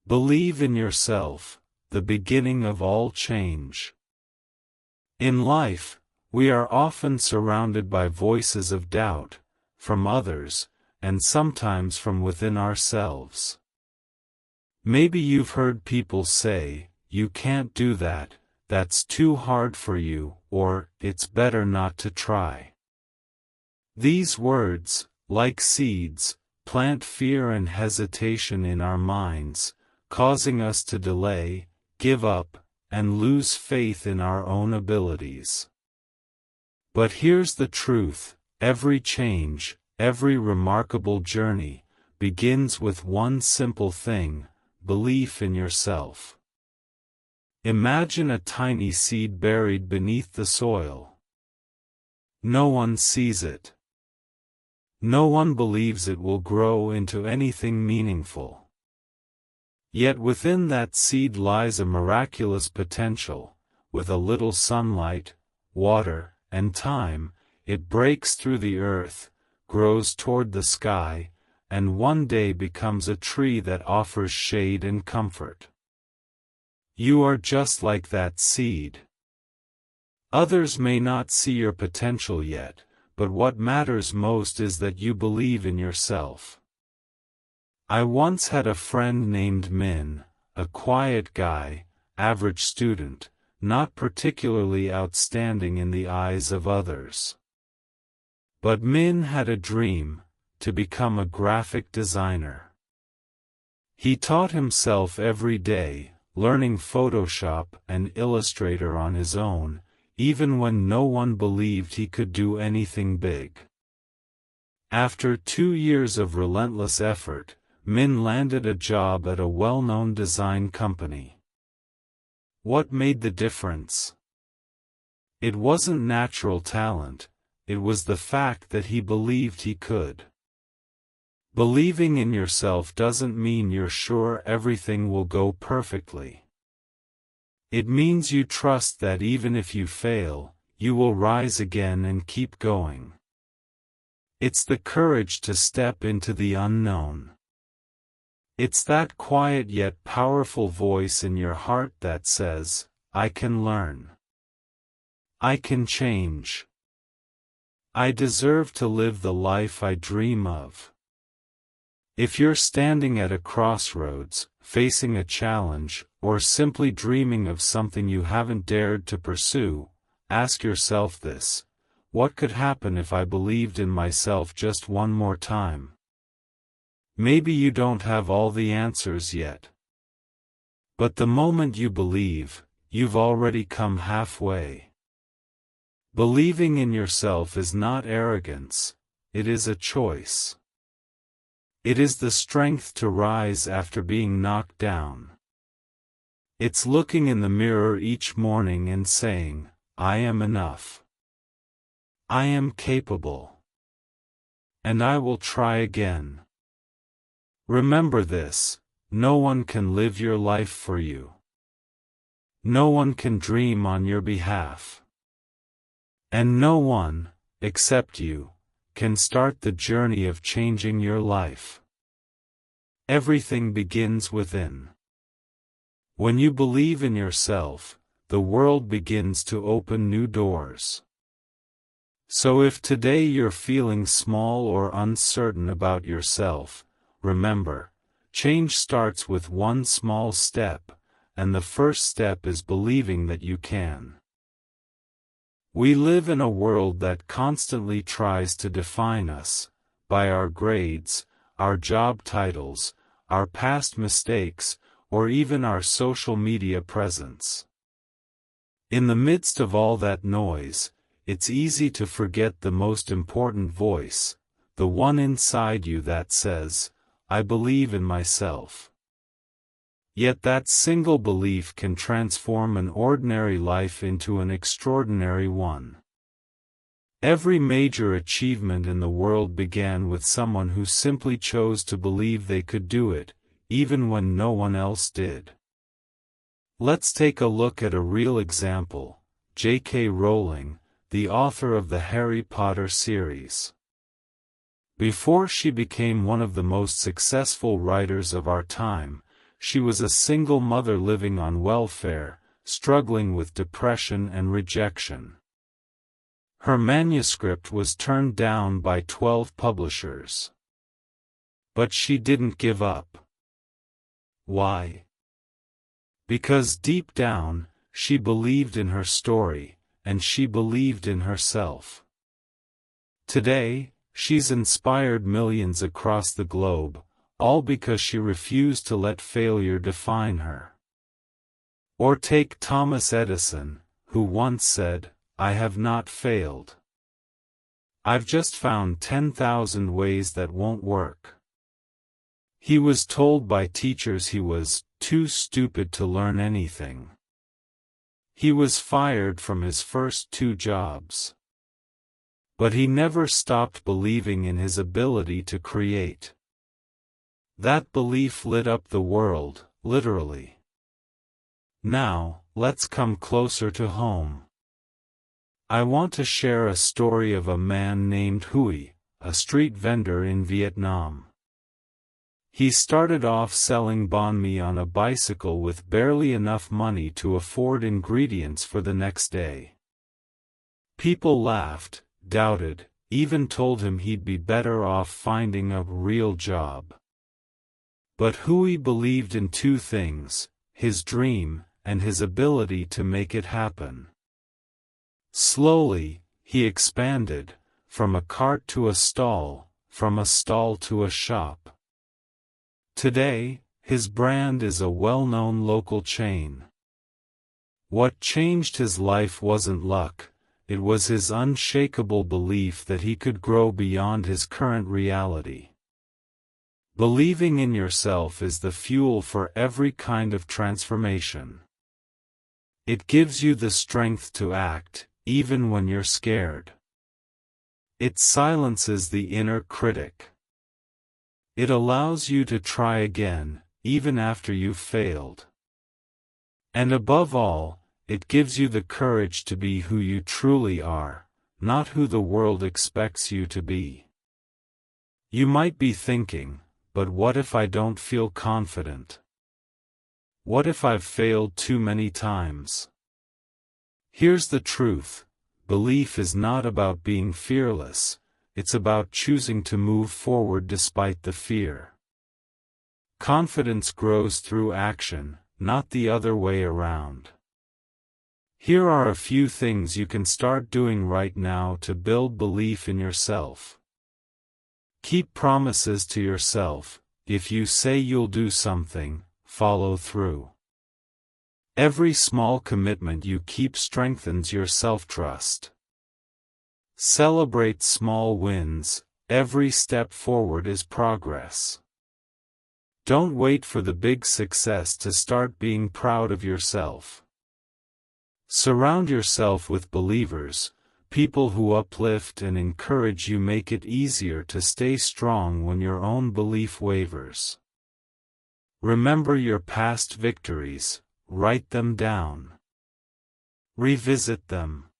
Believe in yourself, the beginning of all change. In life, we are often surrounded by voices of doubt, from others, and sometimes from within ourselves. Maybe you've heard people say, "You can't do that, that's too hard for you," or "It's better not to try." These words, like seeds, plant fear and hesitation in our minds, causing us to delay, give up, and lose faith in our own abilities. But here's the truth: every change, every remarkable journey, begins with one simple thing: belief in yourself. Imagine a tiny seed buried beneath the soil. No one sees it. No one believes it will grow into anything meaningful. Yet within that seed lies a miraculous potential. With a little sunlight, water, and time, it breaks through the earth, grows toward the sky, and one day becomes a tree that offers shade and comfort. You are just like that seed. Others may not see your potential yet, but what matters most is that you believe in yourself. I once had a friend named Min, a quiet guy, average student, not particularly outstanding in the eyes of others. But Min had a dream: to become a graphic designer. He taught himself every day, learning Photoshop and Illustrator on his own, even when no one believed he could do anything big. After 2 years of relentless effort, Min landed a job at a well-known design company. What made the difference? It wasn't natural talent, it was the fact that he believed he could. Believing in yourself doesn't mean you're sure everything will go perfectly. It means you trust that even if you fail, you will rise again and keep going. It's the courage to step into the unknown. It's that quiet yet powerful voice in your heart that says, "I can learn. I can change. I deserve to live the life I dream of." If you're standing at a crossroads, facing a challenge, or simply dreaming of something you haven't dared to pursue, ask yourself this: what could happen if I believed in myself just one more time? Maybe you don't have all the answers yet. But the moment you believe, you've already come halfway. Believing in yourself is not arrogance, it is a choice. It is the strength to rise after being knocked down. It's looking in the mirror each morning and saying, "I am enough. I am capable. And I will try again." Remember this: no one can live your life for you. No one can dream on your behalf. And no one, except you, can start the journey of changing your life. Everything begins within. When you believe in yourself, the world begins to open new doors. So if today you're feeling small or uncertain about yourself, remember, change starts with one small step, and the first step is believing that you can. We live in a world that constantly tries to define us, by our grades, our job titles, our past mistakes, or even our social media presence. In the midst of all that noise, it's easy to forget the most important voice, the one inside you that says, "I believe in myself." Yet that single belief can transform an ordinary life into an extraordinary one. Every major achievement in the world began with someone who simply chose to believe they could do it, even when no one else did. Let's take a look at a real example: J.K. Rowling, the author of the Harry Potter series. Before she became one of the most successful writers of our time, she was a single mother living on welfare, struggling with depression and rejection. Her manuscript was turned down by 12 publishers. But she didn't give up. Why? Because deep down, she believed in her story, and she believed in herself. Today, she's inspired millions across the globe, all because she refused to let failure define her. Or take Thomas Edison, who once said, "I have not failed. I've just found 10,000 ways that won't work." He was told by teachers he was too stupid to learn anything. He was fired from his first 2 jobs. But he never stopped believing in his ability to create. That belief lit up the world, literally. Now, let's come closer to home. I want to share a story of a man named Huy, a street vendor in Vietnam. He started off selling banh mi on a bicycle with barely enough money to afford ingredients for the next day. People laughed, doubted, even told him he'd be better off finding a real job. But Huy believed in 2 things, his dream, and his ability to make it happen. Slowly, he expanded, from a cart to a stall, from a stall to a shop. Today, his brand is a well-known local chain. What changed his life wasn't luck, it was his unshakable belief that he could grow beyond his current reality. Believing in yourself is the fuel for every kind of transformation. It gives you the strength to act, even when you're scared. It silences the inner critic. It allows you to try again, even after you've failed. And above all, it gives you the courage to be who you truly are, not who the world expects you to be. You might be thinking, but what if I don't feel confident? What if I've failed too many times? Here's the truth, belief is not about being fearless, it's about choosing to move forward despite the fear. Confidence grows through action, not the other way around. Here are a few things you can start doing right now to build belief in yourself. Keep promises to yourself. If you say you'll do something, follow through. Every small commitment you keep strengthens your self-trust. Celebrate small wins, every step forward is progress. Don't wait for the big success to start being proud of yourself. Surround yourself with believers, people who uplift and encourage you. Make it easier to stay strong when your own belief wavers. Remember your past victories, write them down. Revisit them.